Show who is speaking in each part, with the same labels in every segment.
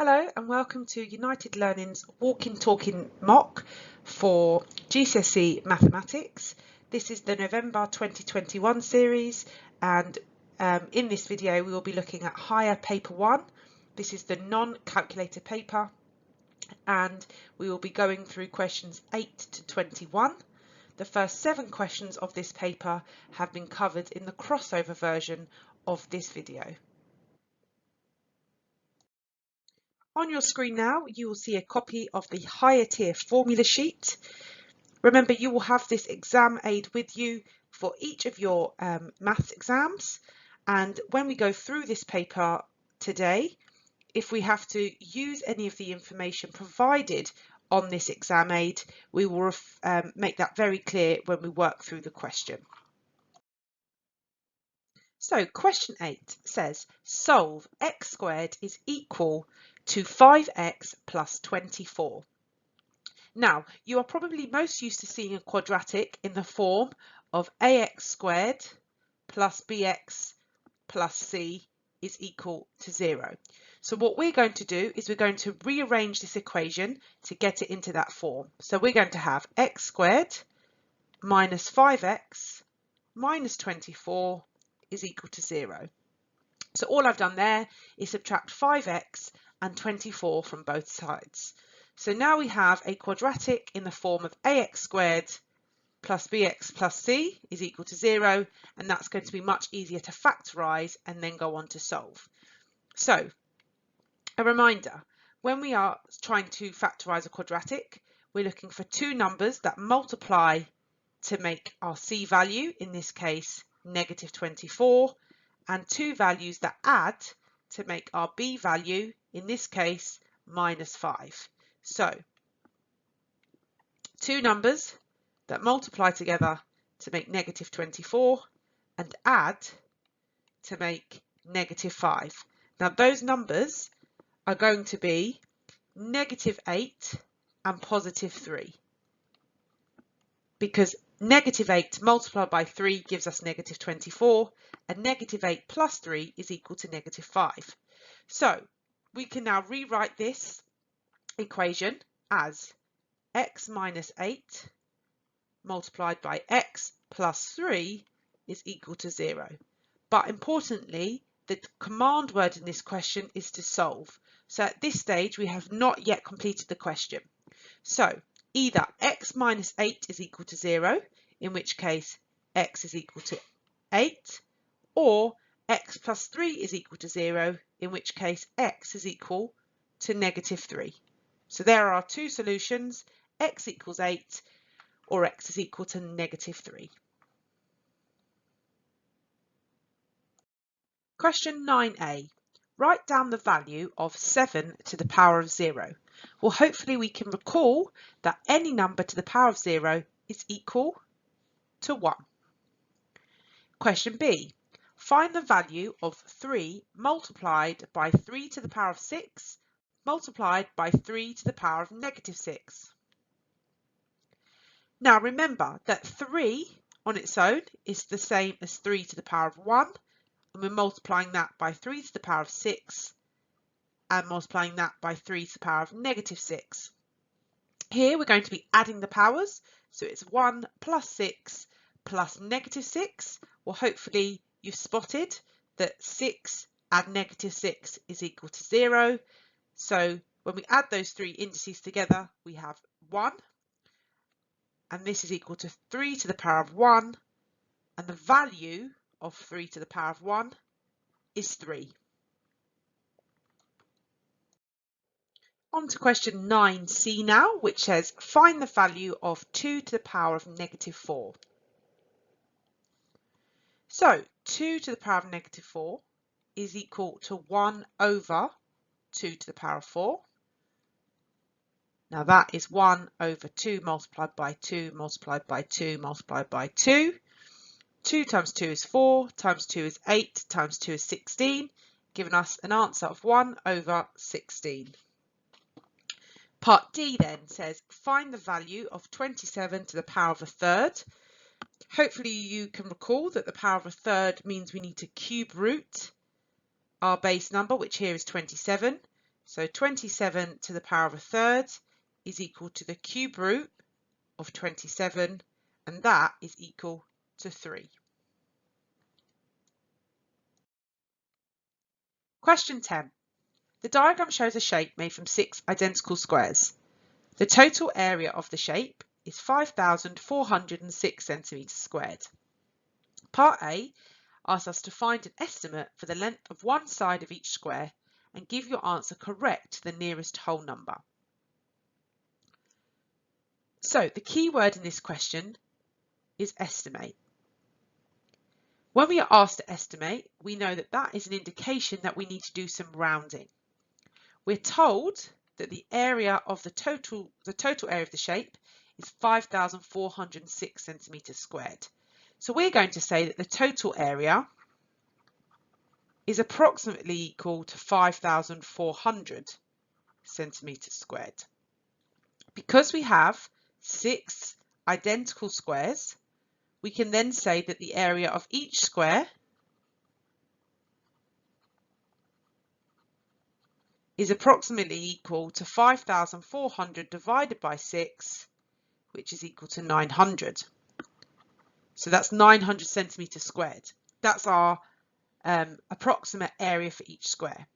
Speaker 1: Hello and welcome to United Learning's Walking Talking Mock for GCSE Mathematics. This is the November 2021 series, and in this video we will be looking at Higher Paper 1. This is the non-calculator paper, and we will be going through questions 8 to 21. The first 7 questions of this paper have been covered in the crossover version of this video. On your screen now, you will see a copy of the higher tier formula sheet. Remember, you will have this exam aid with you for each of your maths exams. And when we go through this paper today, if we have to use any of the information provided on this exam aid, we will make that very clear when we work through the question. So question 8 says, solve x squared is equal to 5x plus 24. Now, you are probably most used to seeing a quadratic in the form of ax squared plus bx plus c is equal to 0. So what we're going to do is we're going to rearrange this equation to get it into that form. So we're going to have x squared minus 5x minus 24 is equal to 0. So all I've done there is subtract 5x and 24 from both sides. So now we have a quadratic in the form of ax squared plus bx plus c is equal to 0, and that's going to be much easier to factorise and then go on to solve. So a reminder, when we are trying to factorise a quadratic, we're looking for two numbers that multiply to make our c value, in this case negative 24, and two values that add to make our b value, in this case minus 5. So two numbers that multiply together to make negative 24 and add to make negative 5. Now those numbers are going to be negative 8 and positive 3, because negative 8 multiplied by 3 gives us negative 24, and negative 8 plus 3 is equal to negative 5. So we can now rewrite this equation as x minus 8 multiplied by x plus 3 is equal to 0. But importantly, the command word in this question is to solve. So at this stage, we have not yet completed the question. So either x minus 8 is equal to 0, in which case x is equal to 8, or x plus 3 is equal to 0, in which case x is equal to negative 3. So there are our two solutions, x equals 8 or x is equal to negative 3. Question 9a. Write down the value of 7 to the power of 0. Well, hopefully we can recall that any number to the power of 0 is equal to 1. Question B. Find the value of 3 multiplied by 3 to the power of 6 multiplied by 3 to the power of negative 6. Now remember that 3 on its own is the same as 3 to the power of 1, and we're multiplying that by 3 to the power of 6 and multiplying that by 3 to the power of negative 6. Here we're going to be adding the powers, so it's 1 plus 6 plus negative 6. Well, hopefully you've spotted that 6 add negative 6 is equal to 0. So when we add those three indices together, we have 1, and this is equal to 3 to the power of 1, and the value of 3 to the power of 1 is 3. On to question 9c now, which says find the value of 2 to the power of negative 4. So 2 to the power of negative 4 is equal to 1 over 2 to the power of 4. Now that is 1 over 2 multiplied by 2 multiplied by 2 multiplied by 2. 2 times 2 is 4, times 2 is 8, times 2 is 16, giving us an answer of 1 over 16. Part D then says find the value of 27 to the power of a third. Hopefully you can recall that the power of a third means we need to cube root our base number, which here is 27. So 27 to the power of a third is equal to the cube root of 27, and that is equal to 3. Question 10. The diagram shows a shape made from 6 identical squares. The total area of the shape is 5,406 centimetres squared. Part A asks us to find an estimate for the length of one side of each square and give your answer correct to the nearest whole number. So the key word in this question is estimate. When we are asked to estimate, we know that that is an indication that we need to do some rounding. We're told that the area of the total area of the shape is 5,406 centimetres squared. So we're going to say that the total area is approximately equal to 5,400 centimetres squared. Because we have 6 identical squares, we can then say that the area of each square is approximately equal to 5,400 divided by 6, which is equal to 900. So that's 900 centimetres squared. That's our approximate area for each square.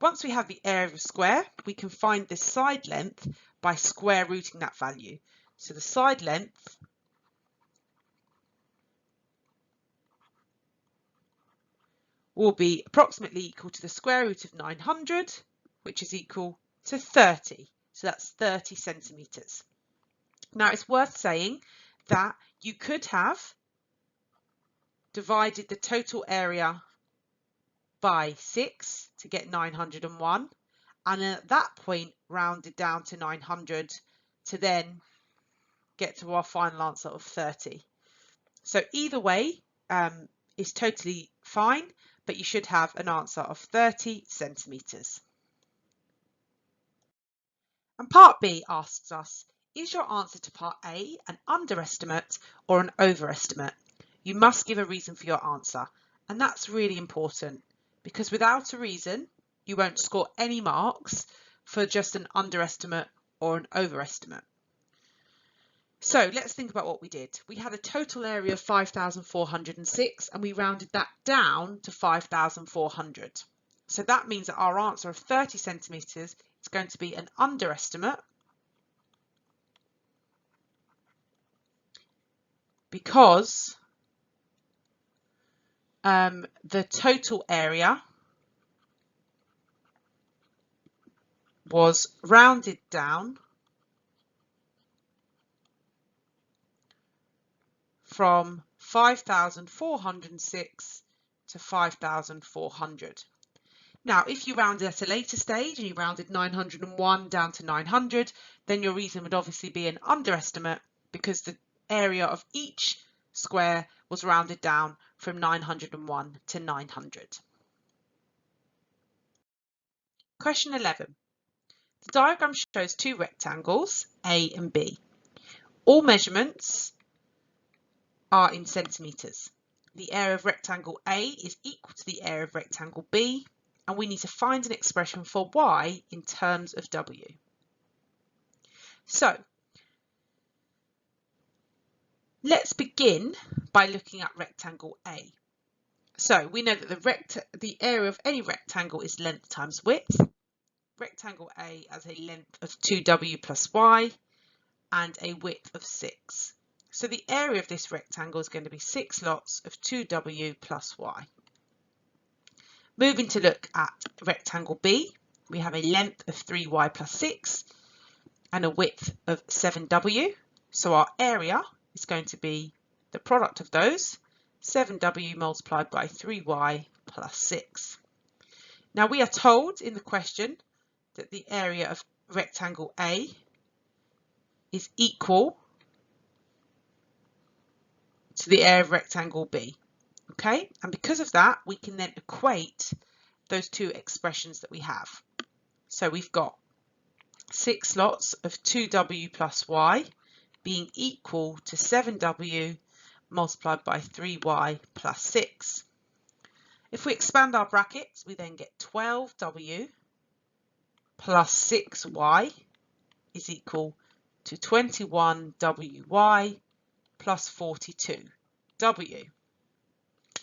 Speaker 1: Once we have the area of a square, we can find the side length by square rooting that value. So the side length will be approximately equal to the square root of 900, which is equal to 30. So that's 30 centimetres. Now it's worth saying that you could have divided the total area by 6 to get 901, and at that point rounded down to 900 to then get to our final answer of 30. So either way is totally fine, but you should have an answer of 30 centimetres. And part B asks us, is your answer to part A an underestimate or an overestimate? You must give a reason for your answer, and that's really important because without a reason, you won't score any marks for just an underestimate or an overestimate. So let's think about what we did. We had a total area of 5,406 and we rounded that down to 5,400. So that means that our answer of 30 centimetres is going to be an underestimate because the total area was rounded down from 5,406 to 5,400. Now, if you rounded at a later stage and you rounded 901 down to 900, then your reason would obviously be an underestimate because the area of each square was rounded down from 901 to 900. Question 11. The diagram shows 2 rectangles, A and B. All measurements are in centimetres. The area of rectangle A is equal to the area of rectangle B, and we need to find an expression for y in terms of w. So let's begin by looking at rectangle A. So we know that the area of any rectangle is length times width. Rectangle A has a length of 2w plus y and a width of 6. So the area of this rectangle is going to be 6 lots of 2w plus y. Moving to look at rectangle B, we have a length of 3y plus 6 and a width of 7w. So our area is going to be the product of those, 7w multiplied by 3y plus 6. Now we are told in the question that the area of rectangle A is equal to the area of rectangle B. Okay, and because of that, we can then equate those two expressions that we have. So we've got 6 lots of 2w plus y being equal to 7w multiplied by 3y plus 6. If we expand our brackets, we then get 12w plus 6y is equal to 21wy plus 42w.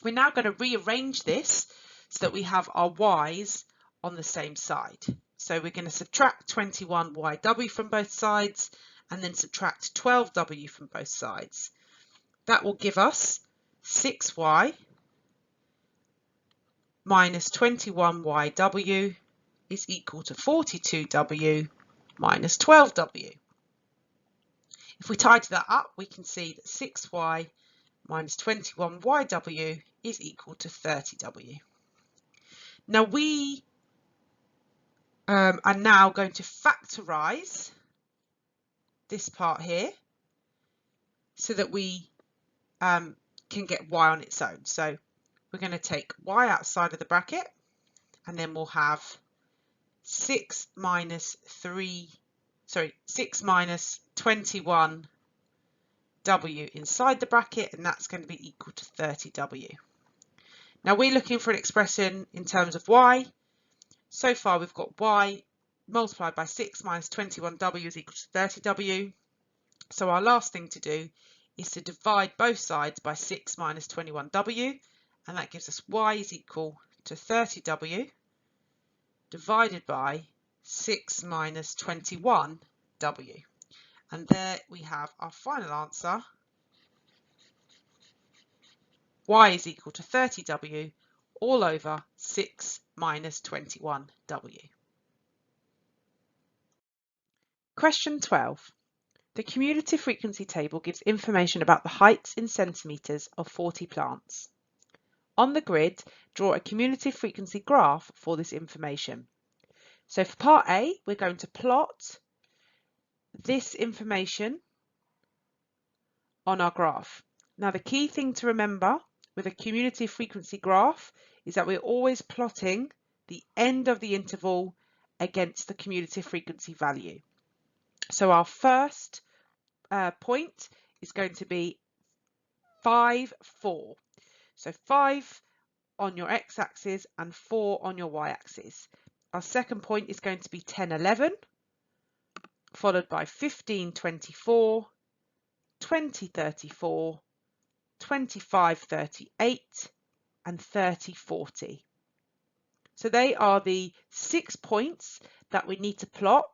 Speaker 1: We're now going to rearrange this so that we have our y's on the same side. So we're going to subtract 21yw from both sides and then subtract 12w from both sides. That will give us 6y minus 21yw is equal to 42w minus 12w. If we tidy that up, we can see that 6y minus 21yw is equal to 30w. Now we are now going to factorise this part here so that we can get y on its own. So we're going to take y outside of the bracket, and then we'll have 6 minus 21w inside the bracket, and that's going to be equal to 30w. Now we're looking for an expression in terms of y. So far we've got y multiplied by 6 minus 21w is equal to 30w. So our last thing to do is to divide both sides by 6 minus 21w, and that gives us y is equal to 30w divided by 6 minus 21w. And there we have our final answer. Y is equal to 30w all over 6 minus 21w. Question 12. The cumulative frequency table gives information about the heights in centimetres of 40 plants. On the grid, draw a cumulative frequency graph for this information. So for part A, we're going to plot this information on our graph. Now the key thing to remember with a cumulative frequency graph is that we're always plotting the end of the interval against the cumulative frequency value. So our first point is going to be 5, 4. So 5 on your x-axis and 4 on your y-axis. Our second point is going to be 10, 11, followed by 15, 24, 20, 34, 25, 38, and 30, 40. So they are the 6 points that we need to plot,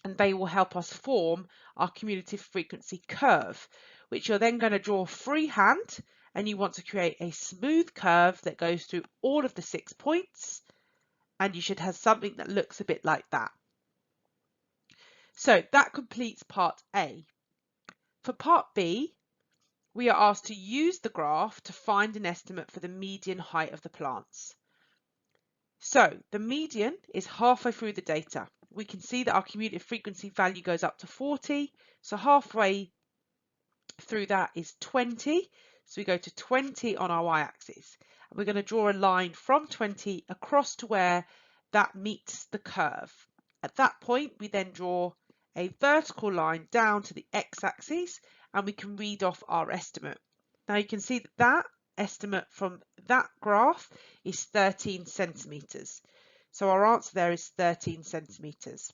Speaker 1: and they will help us form our cumulative frequency curve, which you're then going to draw freehand, and you want to create a smooth curve that goes through all of the 6 points, and you should have something that looks a bit like that. So that completes part A. For part B, we are asked to use the graph to find an estimate for the median height of the plants. So the median is halfway through the data. We can see that our cumulative frequency value goes up to 40. So halfway through that is 20. So we go to 20 on our y-axis. And we're going to draw a line from 20 across to where that meets the curve. At that point, we then draw a vertical line down to the x-axis, and we can read off our estimate. Now you can see that that estimate from that graph is 13 centimetres. So our answer there is 13 centimetres.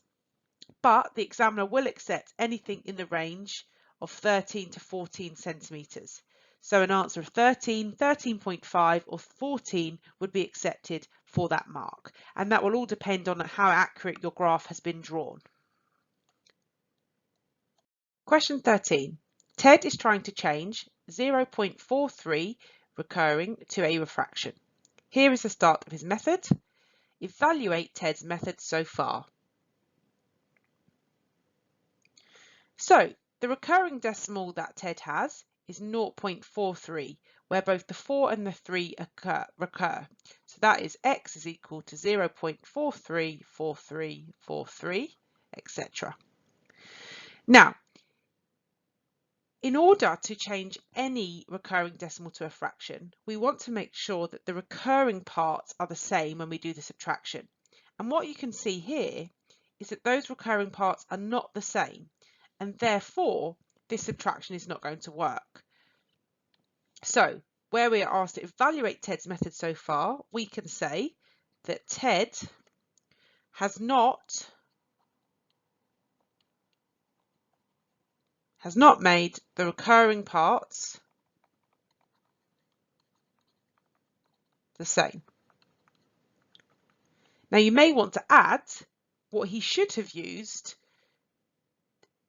Speaker 1: But the examiner will accept anything in the range of 13 to 14 centimetres. So an answer of 13, 13.5 or 14 would be accepted for that mark. And that will all depend on how accurate your graph has been drawn. Question 13. Ted is trying to change 0.43 recurring to a refraction. Here is the start of his method. Evaluate Ted's method so far. So the recurring decimal that Ted has is 0.43, where both the 4 and the 3 recur. So that is x is equal to 0.434343, etc. Now, in order to change any recurring decimal to a fraction, we want to make sure that the recurring parts are the same when we do the subtraction. And what you can see here is that those recurring parts are not the same, and therefore this subtraction is not going to work. So where we are asked to evaluate Ted's method so far, we can say that Ted has not made the recurring parts the same. Now you may want to add what he should have used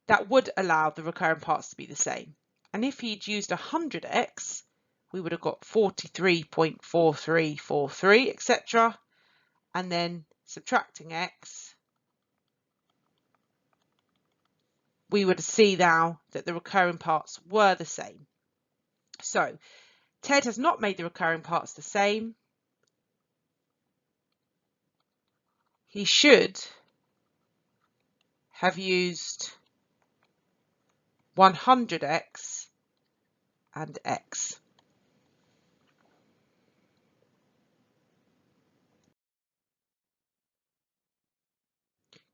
Speaker 1: that would allow the recurring parts to be the same. And if he'd used 100x, we would have got 43.4343, etc. And then subtracting x, we would see now that the recurring parts were the same. So Ted has not made the recurring parts the same. He should have used 100x and x.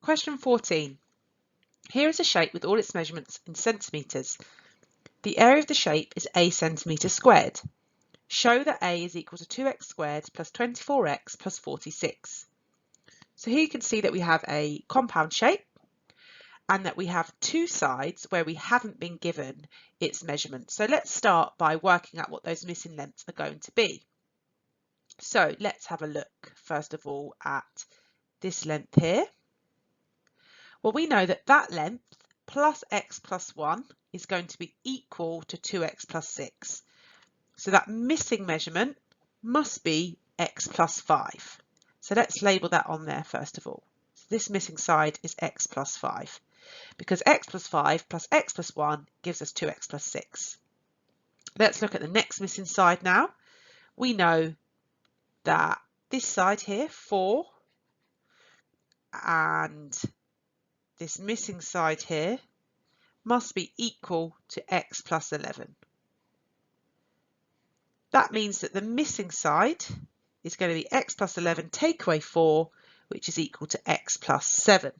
Speaker 1: Question 14. Here is a shape with all its measurements in centimetres. The area of the shape is a centimetre squared. Show that a is equal to 2x squared plus 24x plus 46. So here you can see that we have a compound shape and that we have two sides where we haven't been given its measurements. So let's start by working out what those missing lengths are going to be. So let's have a look first of all at this length here. Well, we know that that length plus x plus 1 is going to be equal to 2x plus 6. So that missing measurement must be x plus 5. So let's label that on there first of all. So this missing side is x plus 5 because x plus 5 plus x plus 1 gives us 2x plus 6. Let's look at the next missing side now. We know that this side here, 4, and this missing side here must be equal to x plus 11. That means that the missing side is going to be x plus 11 take away 4, which is equal to x plus 7.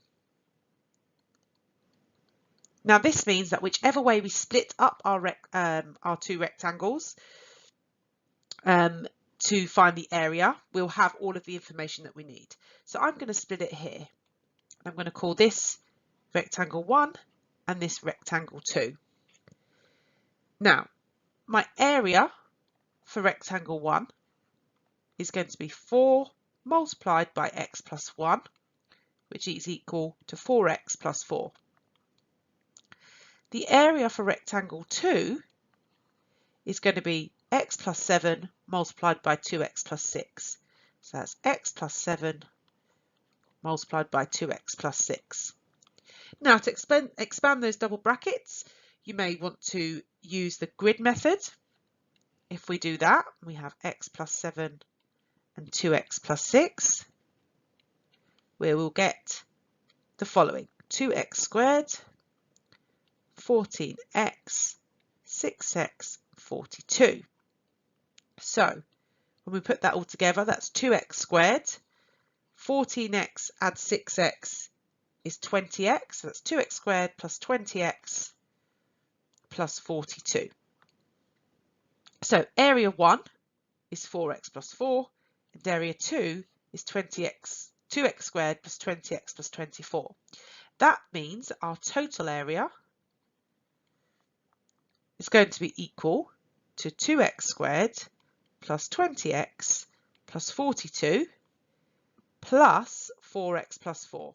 Speaker 1: Now this means that whichever way we split up our two rectangles to find the area, we'll have all of the information that we need. So I'm going to split it here. I'm going to call this rectangle 1 and this rectangle 2. Now, my area for rectangle 1 is going to be 4 multiplied by x plus 1, which is equal to 4x plus 4. The area for rectangle 2 is going to be x plus 7 multiplied by 2x plus 6. So that's x plus 7 multiplied by 2x plus 6. Now to expand those double brackets, you may want to use the grid method. If we do that, we have x plus 7 and 2x plus 6, where we'll get the following: 2x squared, 14x, 6x, 42. So when we put that all together, that's 2x squared, 14x add 6x is 20x, so that's 2x squared plus 20x plus 42. So area 1 is 4x plus 4, and area 2 is 2x squared plus 20x plus 24. That means our total area is going to be equal to 2x squared plus 20x plus 42 plus 4x plus 4.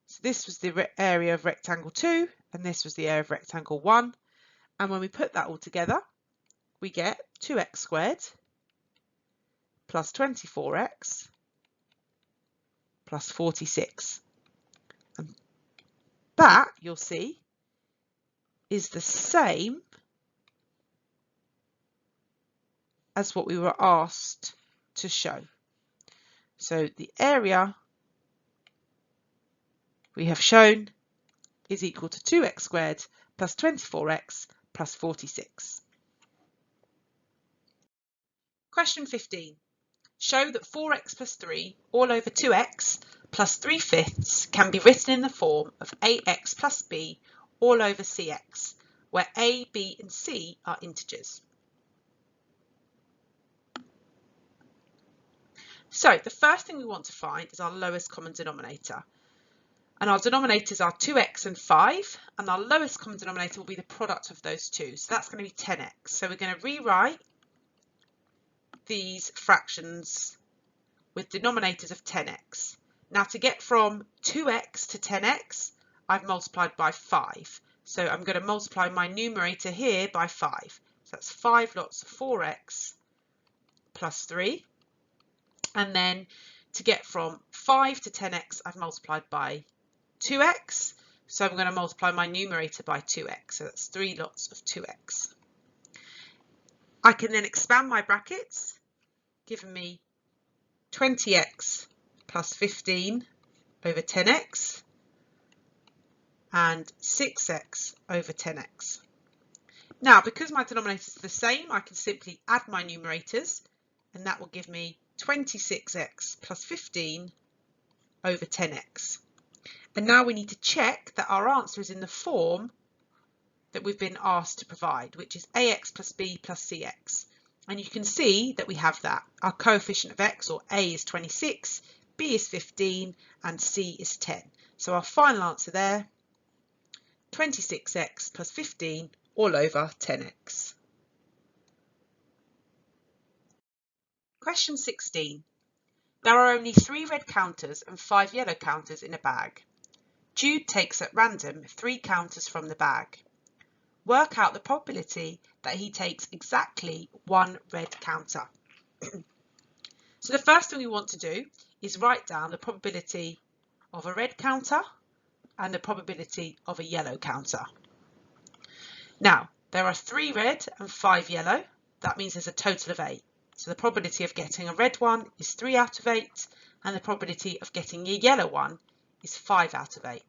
Speaker 1: So this was the area of rectangle 2 and this was the area of rectangle 1. And when we put that all together, we get 2x squared plus 24x plus 46. And that, you'll see, is the same as what we were asked to show. So the area we have shown is equal to 2x squared plus 24x plus 46. Question 15. Show that 4x plus 3 all over 2x plus 3/5 can be written in the form of ax plus b all over cx, where a, b and c are integers. So the first thing we want to find is our lowest common denominator. And our denominators are 2x and 5, and our lowest common denominator will be the product of those two. So that's going to be 10x. So we're going to rewrite these fractions with denominators of 10x. Now to get from 2x to 10x, I've multiplied by 5. So I'm going to multiply my numerator here by 5. So that's 5 lots of 4x plus 3. And then to get from 5 to 10x, I've multiplied by 2x. So I'm going to multiply my numerator by 2x. So that's 3 lots of 2x. I can then expand my brackets, giving me 20x plus 15 over 10x and 6x over 10x. Now, because my denominators are the same, I can simply add my numerators, and that will give me 26x plus 15 over 10x. And now we need to check that our answer is in the form that we've been asked to provide, which is ax plus b plus cx. And you can see that we have that. Our coefficient of x, or a, is 26, b is 15, and c is 10. So our final answer there, 26x plus 15 all over 10x. Question 16. There are only 3 red counters and 5 yellow counters in a bag. Jude takes at random 3 counters from the bag. Work out the probability that he takes exactly 1 red counter. So the first thing we want to do is write down the probability of a red counter and the probability of a yellow counter. Now, there are 3 red and 5 yellow. That means there's a total of 8. So the probability of getting a red one is 3 out of 8, and the probability of getting a yellow one is 5 out of 8.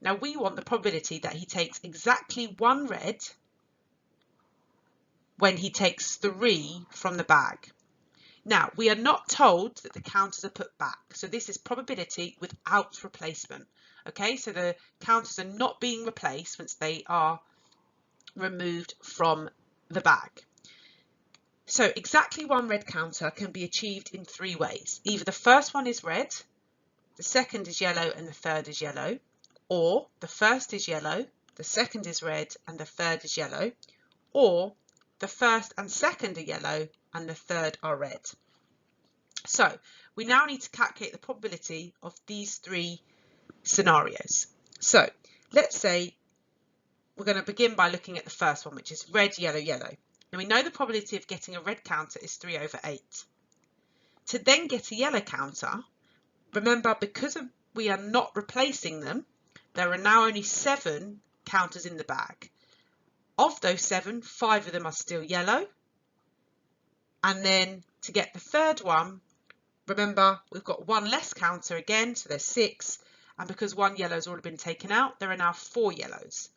Speaker 1: Now we want the probability that he takes exactly 1 red when he takes 3 from the bag. Now we are not told that the counters are put back, so this is probability without replacement. Okay, so the counters are not being replaced once they are removed from the bag. So exactly 1 red counter can be achieved in 3 ways. Either the first one is red, the second is yellow, and the third is yellow. Or the first is yellow, the second is red, and the third is yellow. Or the first and second are yellow, and the third are red. So we now need to calculate the probability of these 3 scenarios. So let's say we're going to begin by looking at the first one, which is red, yellow, yellow. Now we know the probability of getting a red counter is 3 over 8. To then get a yellow counter, remember, because we are not replacing them, there are now only 7 counters in the bag. Of those 7, 5 of them are still yellow. And then to get the third one, remember, we've got 1 less counter again, so there's 6. And because 1 yellow has already been taken out, there are now 4 yellows.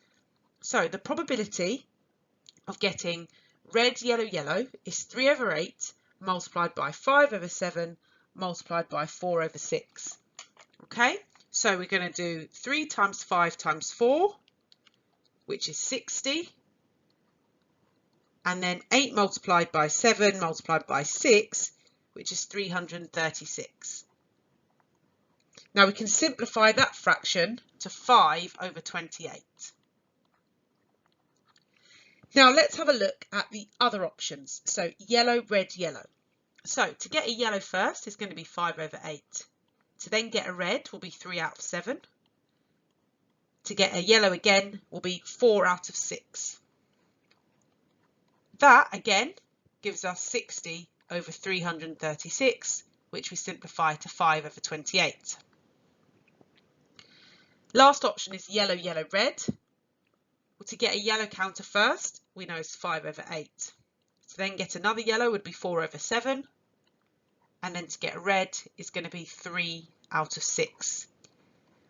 Speaker 1: So the probability of getting red, yellow, yellow is 3 over 8 multiplied by 5 over 7 multiplied by 4 over 6. Okay, so we're going to do 3 times 5 times 4, which is 60. And then 8 multiplied by 7 multiplied by 6, which is 336. Now we can simplify that fraction to 5 over 28. Now let's have a look at the other options. So yellow, red, yellow. So to get a yellow first is going to be 5 over 8. To then get a red will be 3 out of 7. To get a yellow again will be 4 out of 6. That again gives us 60 over 336, which we simplify to 5 over 28. Last option is yellow, yellow, red. Well, to get a yellow counter first, we know is 5 over 8. To then get another yellow would be 4 over 7. And then to get a red is going to be 3 out of 6.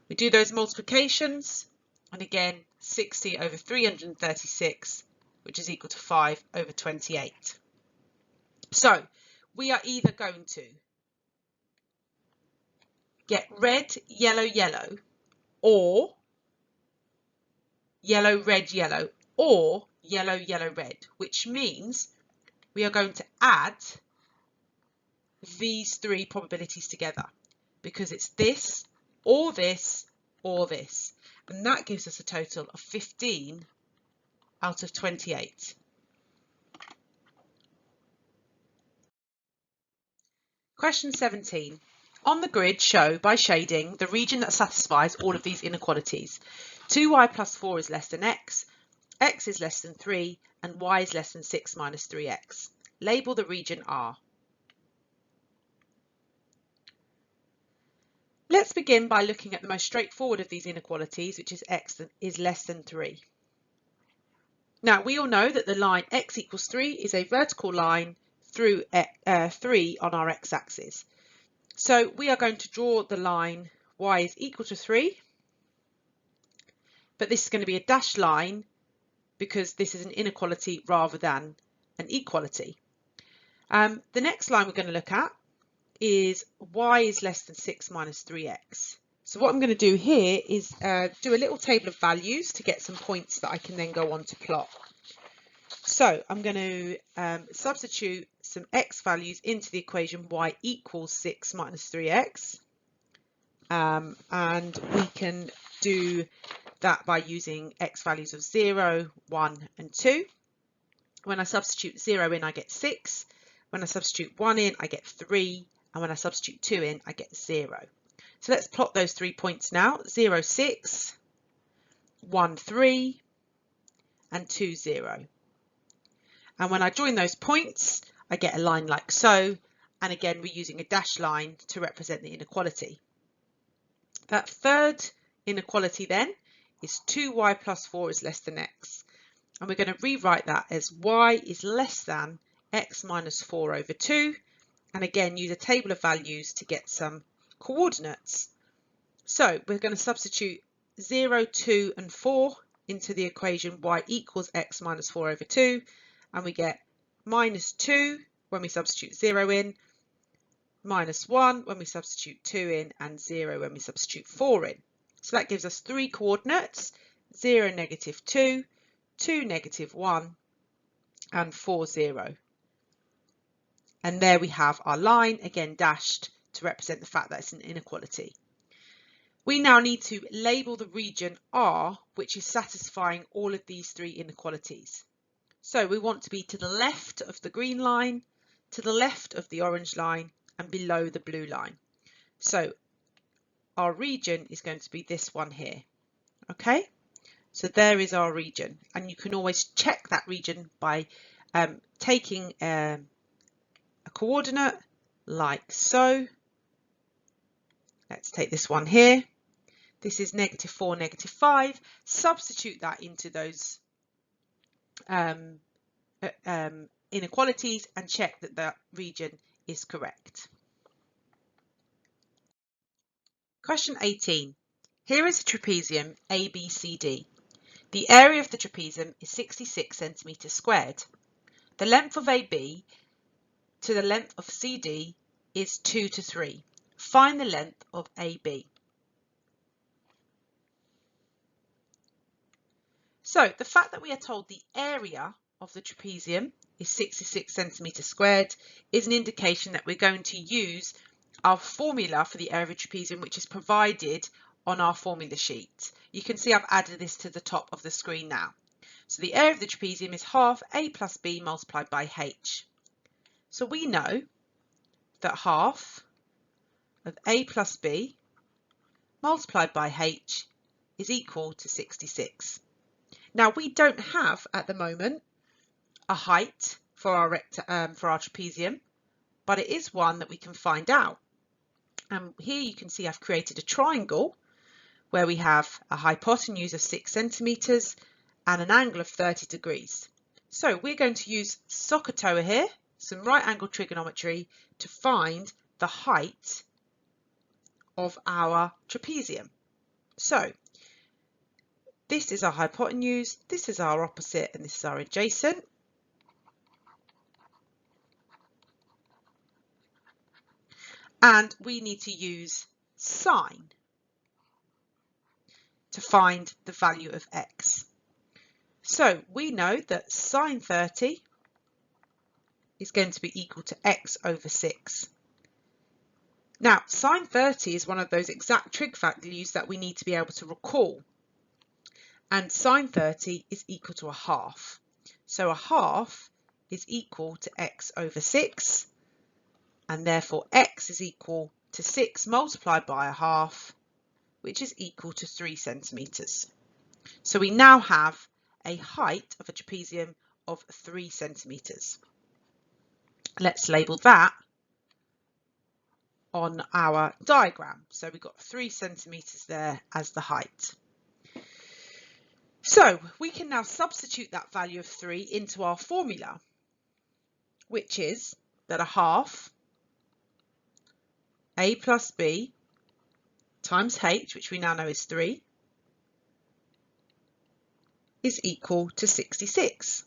Speaker 1: We do those multiplications, and again 60 over 336, which is equal to 5 over 28. So we are either going to get red, yellow, yellow, or yellow, red, yellow, or yellow, yellow, red, which means we are going to add these three probabilities together, because it's this, or this, or this. And that gives us a total of 15 out of 28. Question 17. On the grid, show by shading the region that satisfies all of these inequalities. 2y plus 4 is less than x is less than 3, and y is less than 6 minus 3x. Label the region R. Let's begin by looking at the most straightforward of these inequalities, which is x is less than 3. Now, we all know that the line x equals 3 is a vertical line through 3 on our x-axis. So we are going to draw the line y is equal to 3, but this is going to be a dashed line because this is an inequality rather than an equality. The next line we're going to look at is y is less than 6 minus 3x. So what I'm going to do here is do a little table of values to get some points that I can then go on to plot. So I'm going to substitute some x values into the equation y equals 6 minus 3x. And we can do that by using x values of 0, 1 and 2. When I substitute 0 in, I get 6. When I substitute 1 in, I get 3. And when I substitute 2 in, I get 0. So let's plot those 3 points now. 0, 6, 1, 3, and 2, 0. And when I join those points, I get a line like so. And again, we're using a dashed line to represent the inequality. That third inequality then is 2y plus 4 is less than x. And we're going to rewrite that as y is less than x minus 4 over 2. And again, use a table of values to get some coordinates. So we're going to substitute 0, 2 and 4 into the equation y equals x minus 4 over 2. And we get minus 2 when we substitute 0 in, minus 1 when we substitute 2 in, and 0 when we substitute 4 in. So that gives us 3 coordinates, 0, negative 2, 2, negative 1, and 4, 0. And there we have our line, again dashed to represent the fact that it's an inequality. We now need to label the region R, which is satisfying all of these 3 inequalities. So we want to be to the left of the green line, to the left of the orange line, and below the blue line. So our region is going to be this one here. Okay, so there is our region, and you can always check that region by taking a coordinate like so. Let's take this one here. This is negative 4, negative 5. Substitute that into those inequalities and check that that region is correct. Question 18. Here is a trapezium ABCD. The area of the trapezium is 66 centimeters squared. The length of AB to the length of CD is 2 to 3. Find the length of AB. So the fact that we are told the area of the trapezium is 66 centimeters squared is an indication that we're going to use our formula for the area of a trapezium, which is provided on our formula sheet. You can see I've added this to the top of the screen now. So the area of the trapezium is half A plus B multiplied by H. So we know that half of A plus B multiplied by H is equal to 66. Now we don't have at the moment a height for our trapezium, but it is one that we can find out. And here you can see I've created a triangle where we have a hypotenuse of 6 centimeters and an angle of 30 degrees. So we're going to use SOHCAHTOA here, some right angle trigonometry, to find the height of our trapezium. So this is our hypotenuse, this is our opposite, and this is our adjacent. And we need to use sine to find the value of x. So we know that sine 30 is going to be equal to x over 6. Now, sine 30 is one of those exact trig values that we need to be able to recall. And sine 30 is equal to a half. So a half is equal to x over 6, and therefore x is equal to 6 multiplied by a half, which is equal to 3 centimetres. So we now have a height of a trapezium of 3 centimetres. Let's label that on our diagram. So we've got 3 centimetres there as the height. So we can now substitute that value of 3 into our formula, which is that a half a plus b times h, which we now know is 3, is equal to 66.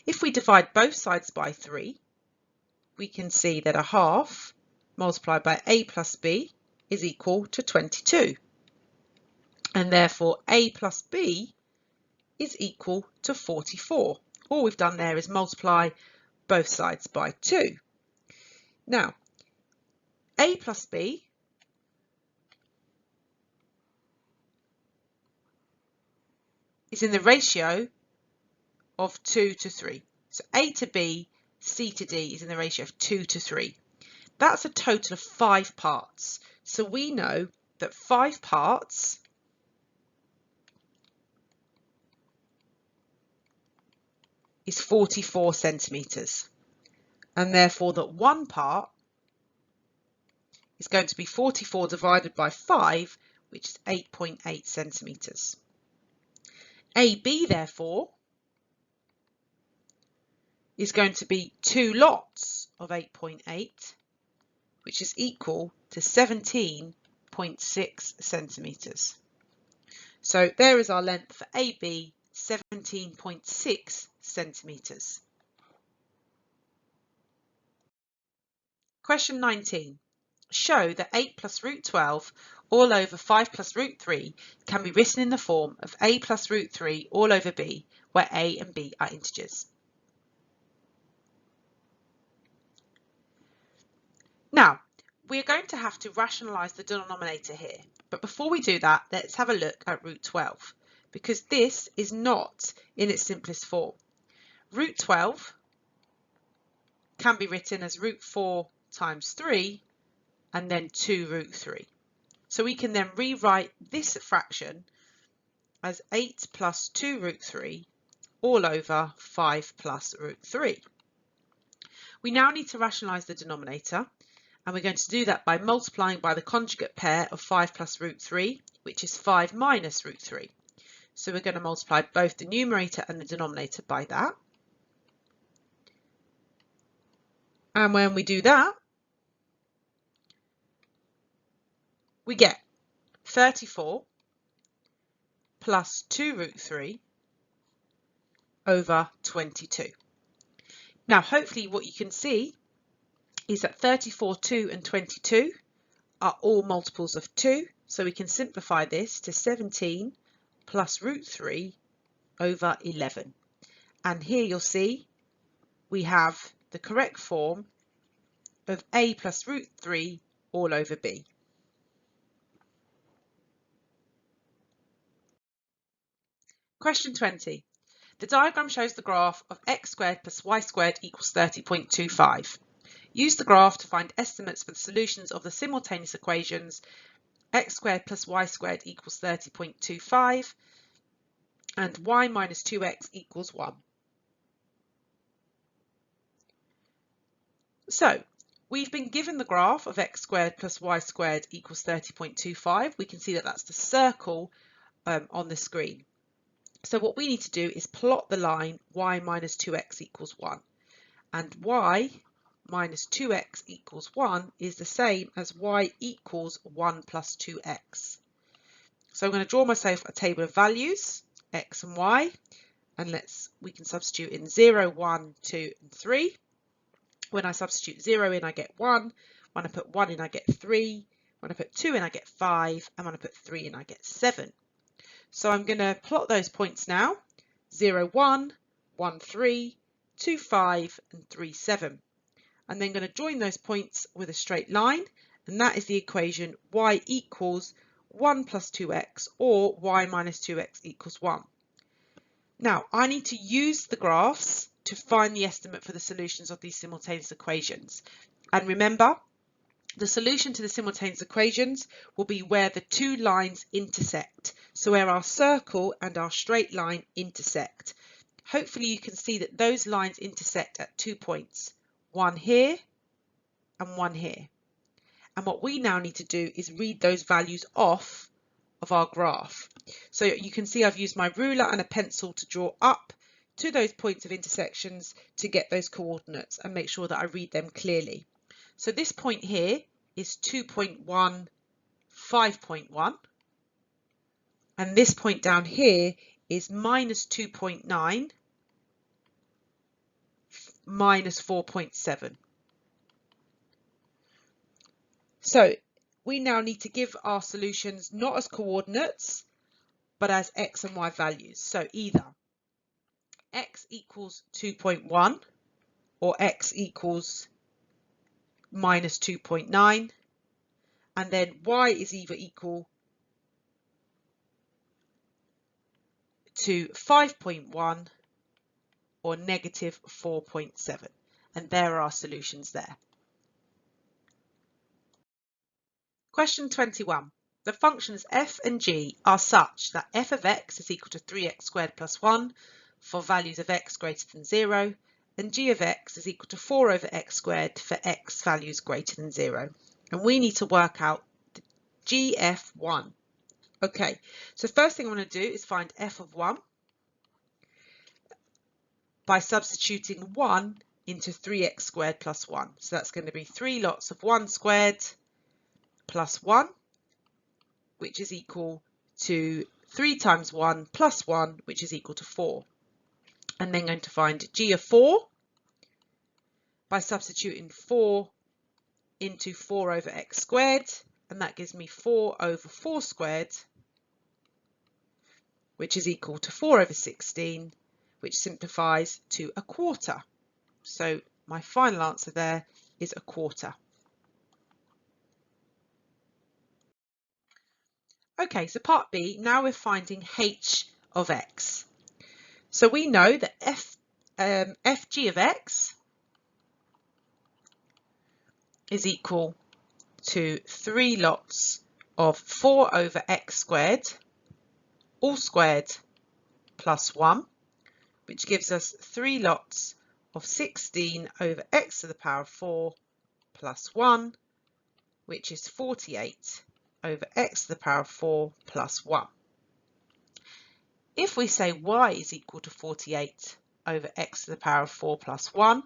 Speaker 1: If we divide both sides by 3, we can see that a half multiplied by a plus b is equal to 22. And therefore a plus b is equal to 44. All we've done there is multiply both sides by 2. Now, a plus b is in the ratio of 2 to 3. So a to b, c to d is in the ratio of 2 to 3. That's a total of 5 parts. So we know that 5 parts is 44 centimetres. And therefore that 1 part is going to be 44 divided by 5, which is 8.8 centimetres. AB, therefore, is going to be 2 lots of 8.8, which is equal to 17.6 centimetres. So there is our length for AB, 17.6 centimetres. Question 19. Show that 8 plus root 12 all over 5 plus root 3 can be written in the form of a plus root 3 all over b, where a and b are integers. Now, we're going to have to rationalise the denominator here, but before we do that, let's have a look at root 12, because this is not in its simplest form. Root 12 can be written as root 4 times 3 and then 2 root 3. So we can then rewrite this fraction as 8 plus 2 root 3 all over 5 plus root 3. We now need to rationalise the denominator, and we're going to do that by multiplying by the conjugate pair of 5 plus root 3, which is 5 minus root 3. So we're going to multiply both the numerator and the denominator by that. And when we do that, we get 34 plus 2 root 3 over 22. Now, hopefully what you can see is that 34, 2 and 22 are all multiples of 2. So we can simplify this to 17 plus root 3 over 11. And here you'll see we have the correct form of a plus root 3 all over b. Question 20. The diagram shows the graph of x squared plus y squared equals 30.25. Use the graph to find estimates for the solutions of the simultaneous equations x squared plus y squared equals 30.25 and y minus 2x equals 1. So we've been given the graph of x squared plus y squared equals 30.25. We can see that that's the circle on the screen. So what we need to do is plot the line y minus 2x equals 1. And y minus 2x equals 1 is the same as y equals 1 plus 2x. So I'm going to draw myself a table of values, x and y, and we can substitute in 0, 1, 2 and 3. When I substitute 0 in, I get 1. When I put 1 in, I get 3. When I put 2 in, I get 5. And when I put 3 in, I get 7. So I'm going to plot those points now. 0, 1, 1, 3, 2, 5 and 3, 7. and then going to join those points with a straight line, and that is the equation y equals 1 plus 2x or y minus 2x equals 1. Now, I need to use the graphs to find the estimate for the solutions of these simultaneous equations. And remember, the solution to the simultaneous equations will be where the two lines intersect. So where our circle and our straight line intersect. Hopefully you can see that those lines intersect at 2 points, one here and one here. And what we now need to do is read those values off of our graph. So you can see I've used my ruler and a pencil to draw up to those points of intersections to get those coordinates and make sure that I read them clearly. So this point here is 2.1, 5.1. And this point down here is minus 2.9, minus 4.7. So we now need to give our solutions not as coordinates, but as x and y values. So either x equals 2.1 or x equals minus 2.9, and then y is either equal to 5.1 or negative 4.7. And there are our solutions there. Question 21. The functions f and g are such that f of x is equal to 3x squared plus 1 for values of x greater than 0, and g of x is equal to 4 over x squared for x values greater than 0. And we need to work out the gf1. Okay, so first thing I want to do is find f of 1 by substituting 1 into 3x squared plus 1. So that's going to be 3 lots of 1 squared plus 1, which is equal to 3 times 1 plus 1, which is equal to 4. And then going to find g of 4 by substituting 4 into 4 over x squared, and that gives me 4 over 4 squared, which is equal to 4 over 16, which simplifies to a quarter. So my final answer there is a quarter. Okay, so part B, now we're finding h of x. So we know that fg of x is equal to 3 lots of 4 over x squared, all squared, plus 1, which gives us 3 lots of 16 over x to the power of 4 plus 1, which is 48 over x to the power of 4 plus 1. If we say y is equal to 48 over x to the power of 4 plus 1,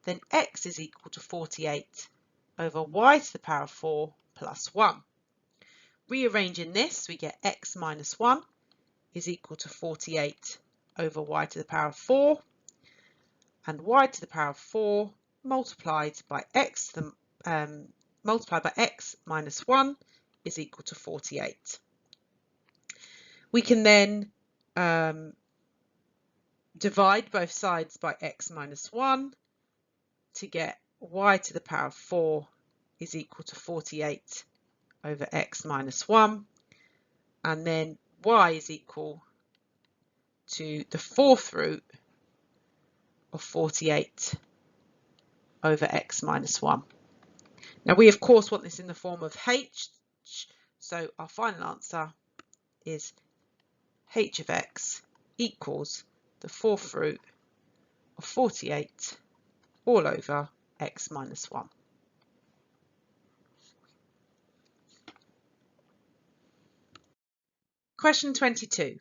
Speaker 1: then x is equal to 48 over y to the power of 4 plus 1. Rearranging this, we get x minus 1 is equal to 48 over y to the power of 4, and y to the power of 4 multiplied by x minus 1 is equal to 48. We can then divide both sides by x minus 1 to get y to the power of 4 is equal to 48 over x minus 1, and then y is equal to the 4th root of 48 over x minus 1. Now we of course want this in the form of h, so our final answer is h of x equals the 4th root of 48 all over x minus 1. Question 22.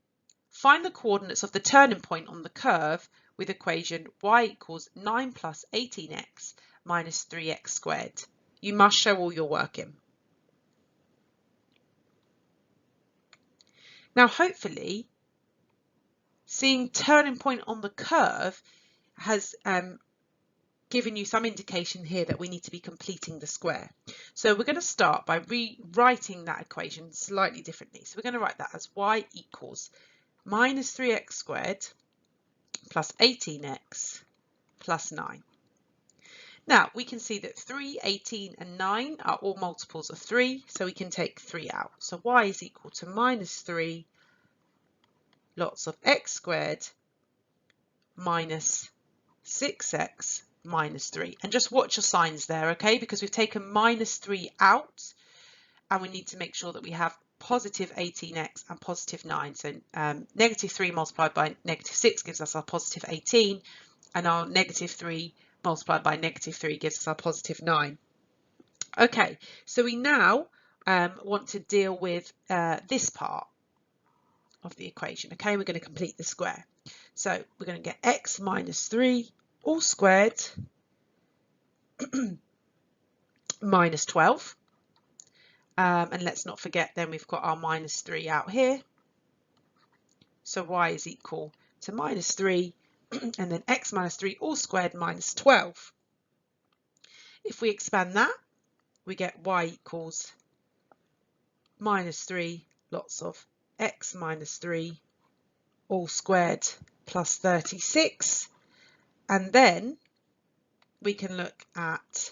Speaker 1: Find the coordinates of the turning point on the curve with equation y equals 9 plus 18x minus 3x squared. You must show all your work in. Now hopefully seeing turning point on the curve has given you some indication here that we need to be completing the square. So we're going to start by rewriting that equation slightly differently. So we're going to write that as y equals minus 3x squared plus 18x plus 9. Now we can see that 3, 18 and 9 are all multiples of 3, so we can take 3 out. So y is equal to minus 3 lots of x squared minus 6x minus 3. And just watch your signs there, okay? Because we've taken minus 3 out and we need to make sure that we have positive 18x and positive 9. So negative 3 multiplied by negative 6 gives us our positive 18, and our negative 3 multiplied by negative 3 gives us our positive 9. Okay, so we now want to deal with this part of the equation. Okay, we're going to complete the square. So we're going to get x minus 3 all squared minus 12. And let's not forget then we've got our minus 3 out here. So y is equal to minus 3 and then x minus 3 all squared minus 12. If we expand that, we get y equals minus 3 lots of x minus 3 all squared plus 36. And then we can look at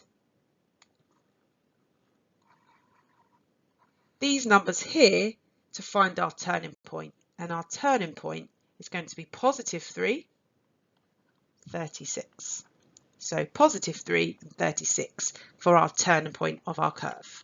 Speaker 1: these numbers here to find our turning point. And our turning point is going to be positive 3, 36. So positive 3 and 36 for our turning point of our curve.